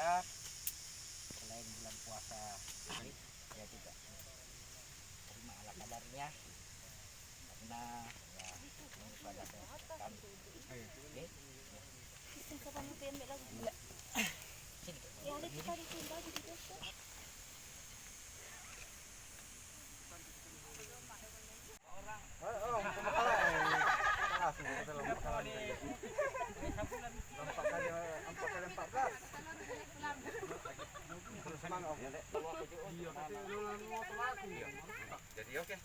masyarakat selain bulan puasa ini ya tidak terima ala kadarnya karena ya ini pada kami. Oke. Jadi oke.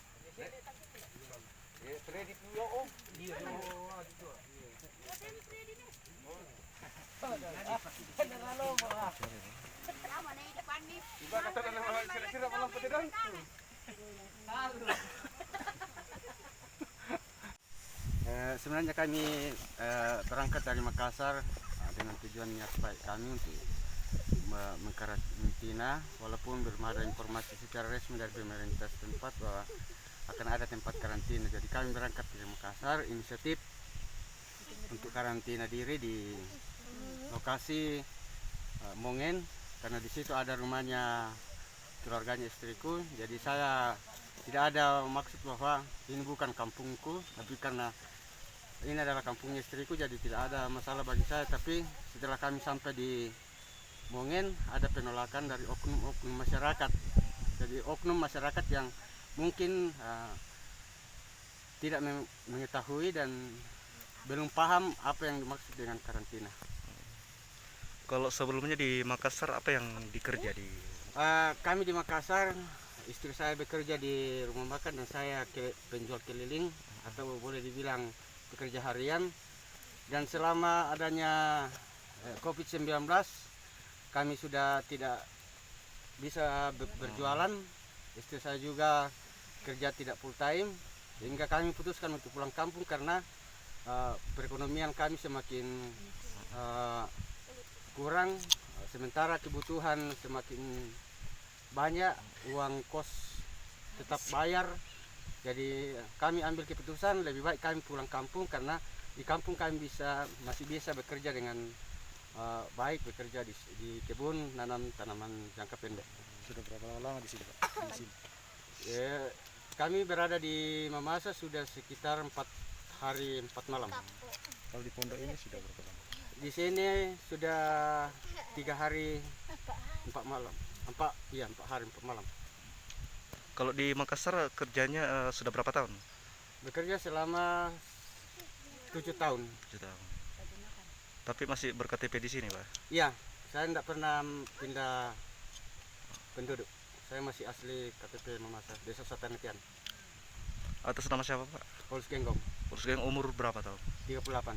Ready dulu om. Iba kata dalam kira-kira malam petidan. Sebenarnya kami berangkat dari Makassar dengan tujuan niat baik kami untuk mengkarantina, walaupun belum ada informasi secara resmi dari pemerintah setempat bahwa akan ada tempat karantina. Jadi kami berangkat dari Makassar, inisiatif untuk karantina diri di lokasi Mongen, karena di situ ada rumahnya keluarganya istriku. Jadi saya tidak ada maksud bahwa ini bukan kampungku, tapi karena ini adalah kampungnya istriku, jadi tidak ada masalah bagi saya. Tapi setelah kami sampai di Mongen, ada penolakan dari oknum-oknum masyarakat. Jadi oknum masyarakat yang mungkin tidak mengetahui dan belum paham apa yang dimaksud dengan karantina. Kalau sebelumnya di Makassar apa yang dikerja di? Kami di Makassar, istri saya bekerja di rumah makan dan saya penjual keliling atau boleh dibilang pekerja harian. Dan selama adanya COVID-19, kami sudah tidak bisa berjualan. Istri saya juga kerja tidak full time, sehingga kami putuskan untuk pulang kampung karena perekonomian kami semakin kurang, sementara kebutuhan semakin banyak, uang kos tetap bayar. Jadi kami ambil keputusan lebih baik kami pulang kampung, karena di kampung kami masih bisa bekerja dengan baik, bekerja di kebun, nanam tanaman jangka pendek. Sudah berapa lama di sini, Pak? Di sini. Kami berada di Mamasa sudah sekitar 4 hari 4 malam. Kalau di pondok ini sudah berapa lama? Di sini sudah 3 hari 4 malam. 4 hari 4 malam. Kalau di Makassar kerjanya sudah berapa tahun? Bekerja selama 7 tahun. 7 tahun. Tapi masih berKTP di sini, Pak? Iya, saya tidak pernah pindah penduduk. Saya masih asli KTP Mamasa, Desa Satanetian. Atas nama siapa, Pak? Polres Genggong. Terus yang umur berapa tahun? 38.